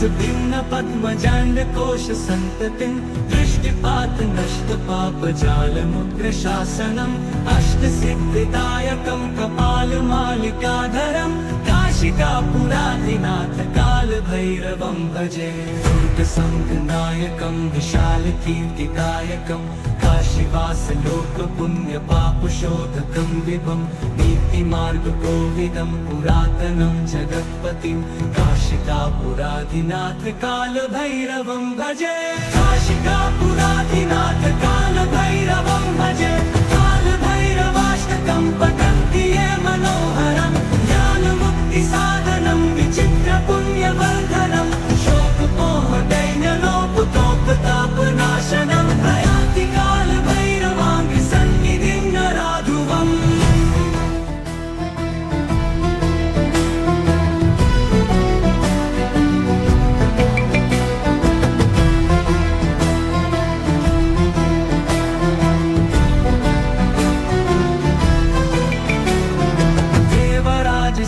भिन्नपद्मजाण्डकोशसन्ततिं दृष्टिपातनष्टपापजालमुग्रशासनम् अष्टसिद्धिदायकं कपालमालिकाधरं काशिकापुराधिनाथ कालभैरवं भजे। दुर्गसङ्घनायकं विशालकीर्तिदायकं काशीवासलोकपुण्यपापशोधकं विभं नीतिमार्गकोविदं पुरातनं जगत्पतिं काशिकापुराधिनाथ कालभैरवं भजे। काशिकापुराधिनाथ कालभैरवं भजे। कालभैरवाष्टकं पठन्ति ये मनोहरं ज्ञानमुक्तिसाधनं विचित्रपुण्यवर्धनं शोकमोहदैन्यलोपुतोपतापनाशनं प्रयाति कालभैरवाङ्घ्रिसन्निधिं नराधुवम्।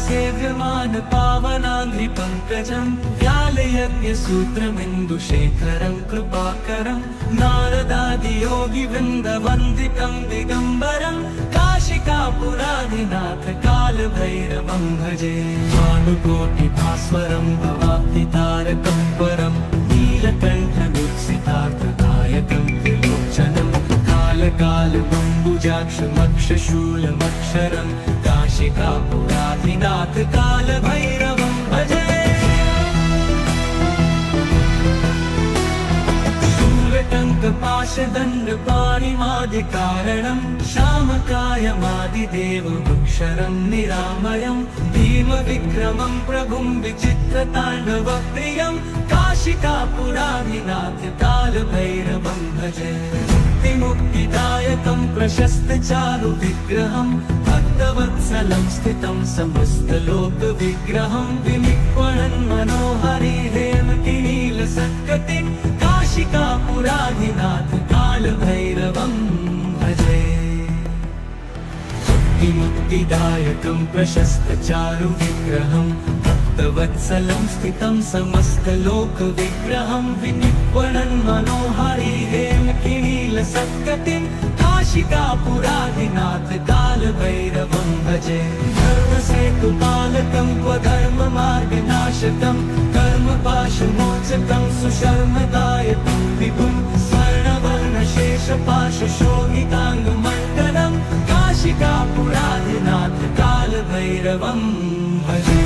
सेव्यमान पावनाङ्घ्रिपङ्कजं व्यालयज्ञसूत्रमिन्दुशेखरं कृपाकरं नारदादियोगिवृन्दवन्दितं दिगम्बरं काशिकापुराधिनाथ कालभैरवं भजे। भानुकोटिभास्वरं भवाब्धितारकं परं नीलकण्ठमीप्सितार्थदायकं त्रिलोचनं कालकालमम्बुजाक्षमक्षशूलमक्षरं काशिकापुराधिनाथ कालभैरवं भजे। शूलटङ्कपाशदण्डपाणिमादिकारणं श्यामकायमादिदेवमक्षरं निरामयं भीमविक्रमं प्रभुं विचित्रताण्डवप्रियं काशिकापुराधिनाथ कालभैरवं भजे। मुक्तिदायकं प्रशस्तचारुविग्रहं भक्तवत्सलं स्थितं समस्तलोकविग्रहं विनिक्वणन् मनोहरि हेमकिनीलसत्कटिं काशिकापुराधिनाथ कालभैरवं भजे। मुक्तिदायकं प्रशस्तचारुविग्रहं भक्तवत्सलं स्थितं समस्तलोकविग्रहं विनिक्वणन् मनोहारी हेमकिनीलसत्कटिं काशिकापुराधिनाथ कालभैरवं भजे। धर्मसेतुपालकं क्वधर्ममार्गनाशकं कर्मपाशमोचकं सुशर्मदायकं विभुं स्वर्णवर्णशेषपाशशोभिताङ्गमण्डलं काशिकापुराधिनाथ कालभैरवं भजे।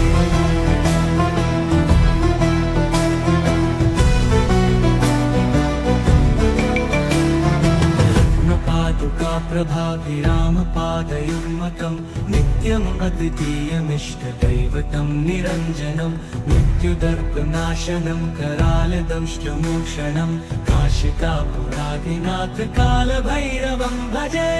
प्रभाभिरामपादयुग्मकं नित्यम् अद्वितीयमिष्टदैवतं निरञ्जनं मृत्युदर्पनाशनं करालदंष्टमोक्षणं काशिकापुराधिनाथ कालभैरवं भजे।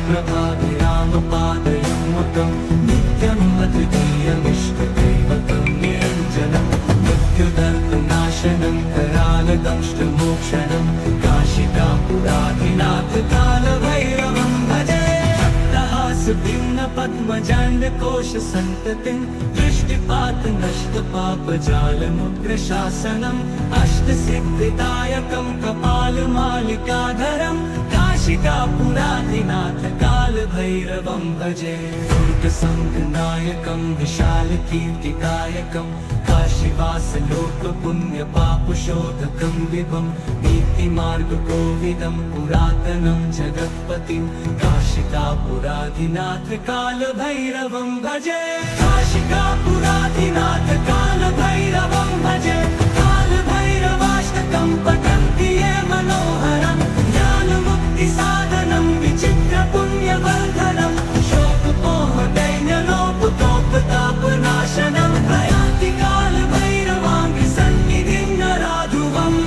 प्रभाभिरामपादयुग्मकं नित्यम् अद्वितीयमिष्टदैवतं निरञ्जनं मृत्युदर्पनाशनं करालदंष्टमोक्षणं काशिकापुराधिनाथ कालभैरवं भजे। भक्तहासभिन्नपद्मजाण्डकोशसन्ततिं दृष्टिपातनष्टपापजालमुग्रशासनम् अष्टसिद्धिदायकं कपालमालिकाधरं काशिकापुराधिनाथ कालभैरवं भजे। दुर्गसङ्घनायकं विशालकीर्तिदायकं काशीवासलोकपुण्यपापशोधकं विभं नीतिमार्गकोविदं पुरातनं जगत्पतिं काशिकापुराधिनाथ कालभैरवं भजे। काशिकापुराधिनाथ कालभैरवं भजे। कालभैरवाष्टकं पठन्ति ये मनोहरं ज्ञानमुक्तिसाधनं विचित्रपुण्यवर्धनं शोकमोहदैन्यलोपतोपतापनाशनं प्रयान्ति कालभैरवाङ्घ्रिसन्निधिं नराधुवम्।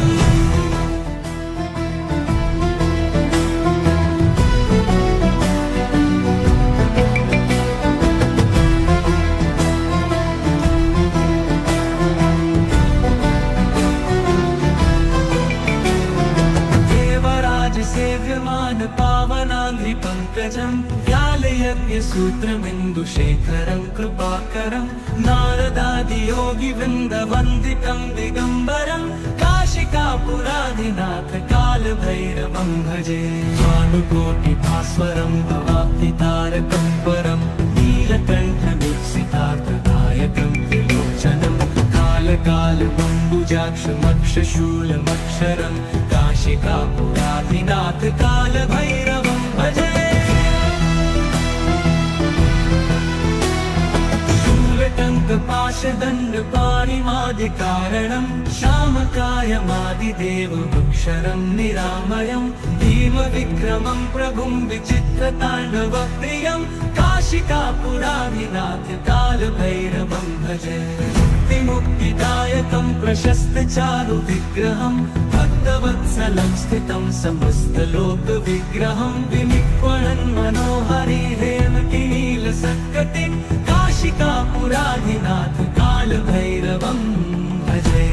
सेव्यमान पावनाङ्घ्रिपङ्कजं व्यालयज्ञसूत्रमिन्दुशेखरं कृपाकरं नारदादियोगिवृन्दवन्दितं दिगम्बरं काशिकापुराधिनाथ कालभैरवं भजे। भानुकोटिभास्वरं भवाब्धितारकं परं नीलकण्ठमीप्सितार्थदायकं त्रिलोचनं कालकालबम्बुजाक्षमक्षशूलमक्षरं काशिकापुराधिनाथ कालभैरवं भजे। शूलटङ्कपाशदण्डपाणिमादिकारणं श्यामकायमादिदेवमक्षरं निरामयं भीमविक्रमं प्रभुं विचित्रताण्डवप्रियं काशिकापुराधिनाथ कालभैरवं भजे। मुक्तिदायकं प्रशस्तचारुविग्रहं भक्तवत्सलं स्थितं समस्तलोकविग्रहं विनिक्वणन् मनोहारी हेमकिनीलसत्कटिं काशिकापुराधिनाथ कालभैरवं भजे।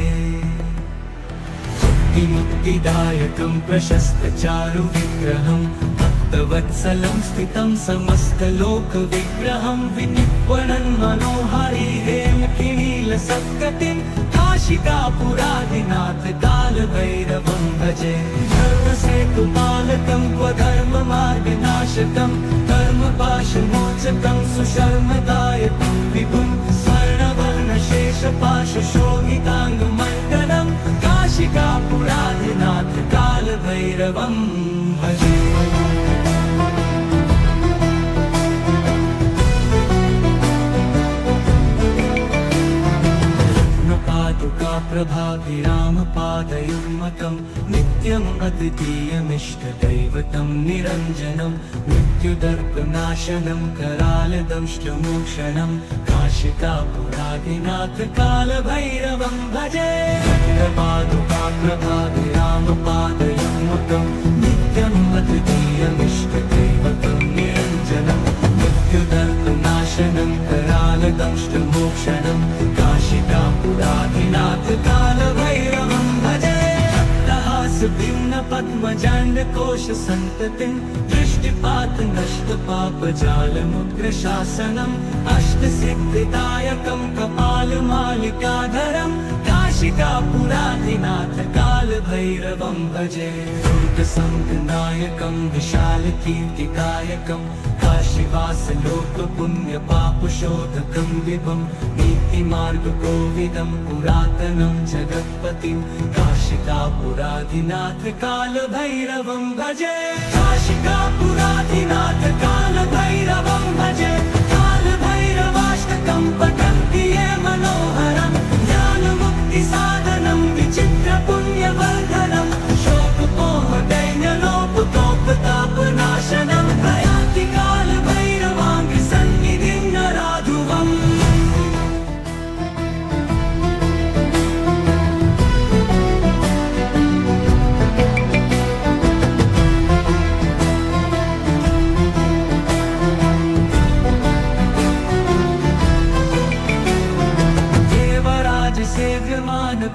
मुक्तिदायकं प्रशस्तचारुविग्रहं भक्तवत्सलं स्थितं समस्तलोकविग्रहं विनिक्वणन् मनोहारी हेमकिनीलसत्कटिं काशिकापुराधिनाथ कालभैरवं भजे। धर्मसेतुपालकं क्वधर्ममार्गनाशकं कर्मपाशमोचकं सुशर्मदायकं विभुं स्वर्णवर्णशेषपाशशोभिताङ्गमण्डलं काशिकापुराधिनाथ कालभैरवं भजे। प्रभाभिरामपादयुग्मकं नित्यम् अद्वितीयमिष्टदैवतं निरञ्जनं मृत्युदर्पनाशनं करालदंष्टमोक्षणं काशिकापुराधिनाथ कालभैरवं भजे। प्रभाभिरामपादयुग्मकं नित्यम् अद्वितीयमिष्टदैवतं निरञ्जनं मृत्युदर्पनाशनं करालदंष्टमोक्षणं काशिकापुराधिनाथ कालभैरवं भजे। भिन्न पद्मजाण्डकोशसन्ततिं दृष्टिपात नष्टपापजालमुग्रशासनम् अष्टसिद्धिदायकं कपालमालिकाधरं काशिकापुराधिनाथ कालभैरवं भजे दुर्गसङ्गनायकं विशालकीर्तिकायकं काशीवासलोकपुण्यपापशोधकं विभं नीतिमार्गकोविदं पुरातनं जगत्पतिं काशिकापुराधिनाथ कालभैरवं भजे काशिकापुराधिनाथ कालभैरवं भजे कालभैरवाष्टकं पठन्ति ये मनोहरं ज्ञानमुक्तिसाधनं विचित्रपुण्यवर्धनं शोकमोहदैन्यलोपतोपतापनाशनं प्रयाति कालभैरवाङ्घ्रिसन्निधिं नराधुवम्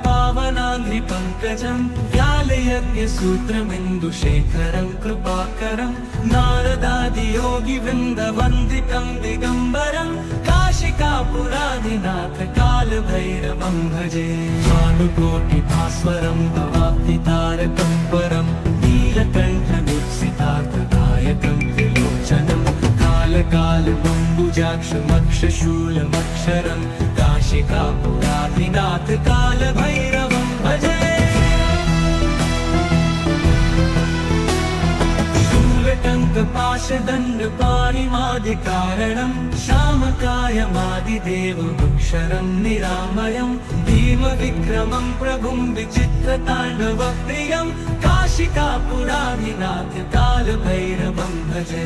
पावनाङ्घ्रिपङ्कजं व्यालयज्ञसूत्रमिन्दुशेखरं कृपाकरं नारदादियोगिवृन्दवन्दितं दिगम्बरं काशिकापुराधिनाथ कालभैरवं भजे भानुकोटिभास्वरं भवाब्धितारकं परं नीलकण्ठमुत्सितार्थदायकं त्रिलोचनं कालकालमम्बुजाक्षमक्षशूलमक्षरं काशिकापुराधिनाथ कालभैरवं भजे शूलटङ्कपाशदण्डपाणिमादिकारणं श्यामकायमादिदेवमुक्षरं निरामयं भीमविक्रमं प्रभुं विचित्रताण्डवप्रियं काशिकापुराधिनाथ कालभैरवं भजे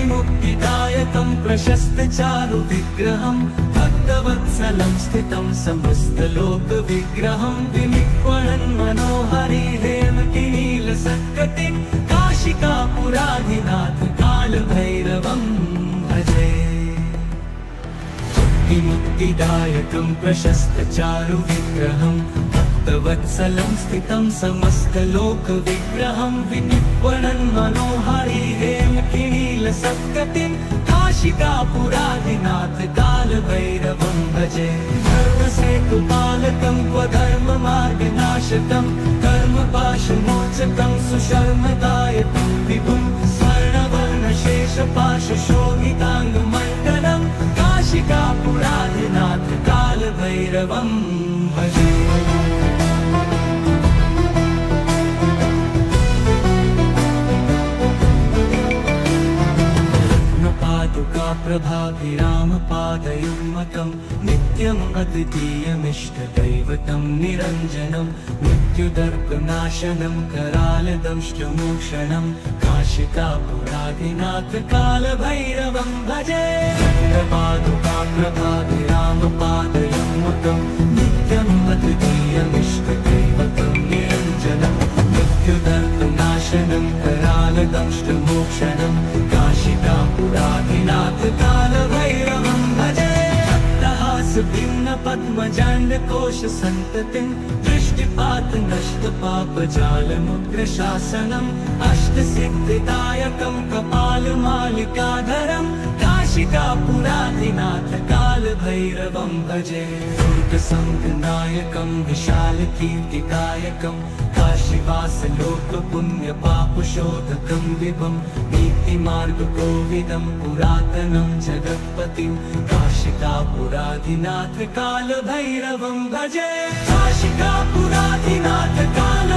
मुक्तिदायकं प्रशस्तचारुविग्रहं भक्तवत्सलं स्थितं समस्तलोकविग्रहं विनिक्वणन् मनोहरि हेमकिनीलसत्कटिं काशिकापुराधिनाथ कालभैरवं भजे मुक्तिदायकं प्रशस्तचारुविग्रहं भक्तवत्सलं स्थितं समस्तलोकविग्रहं विनिक्वणन् मनोहरि हेमकिनीलसत्कटिं काशिकापुराधिनाथ कालभैरवं भजे धर्मसेतुपालकं स्वधर्ममार्गनाशकं कर्मपाशमोचकं सुशर्मदायकं विभुं स्वर्णवर्णशेषपाशशोभिताङ्गमण्डलं काशिकापुराधिनाथ कालभैरवं भजे प्रभाभिरामपादयुग्मकं नित्यम् अद्वितीयमिष्टदैवतं निरञ्जनं मृत्युदर्पनाशनं करालदंष्टमोक्षणं काशिकापुराधिनाथ कालभैरवं भजे प्रभाभिरामपादयुग्मकं नित्यम् अद्वितीयमिष्टदैवतं निरञ्जनं मृत्युदर्पनाशनं करालदंष्टमोक्षणं काशिकापुराधिनाथ कालभैरवं भजे पद्मजाण्डकोशसन्ततिं दृष्टिपात नष्टपापजालमुग्रशासनम् अष्टसिद्धिदायकं कपालमालिकाधरं काशिकापुराधिनाथ कालभैरवं भजे दुर्गसङ्गनायकं विशालकीर्तिकायकं काशीवासलोकपुण्यपापशोधकं विभं नीतिमार्गकोविदं पुरातनं जगत्पतिं काशिकापुराधिनाथ कालभैरवं भजे काशिकापुराधिनाथ काल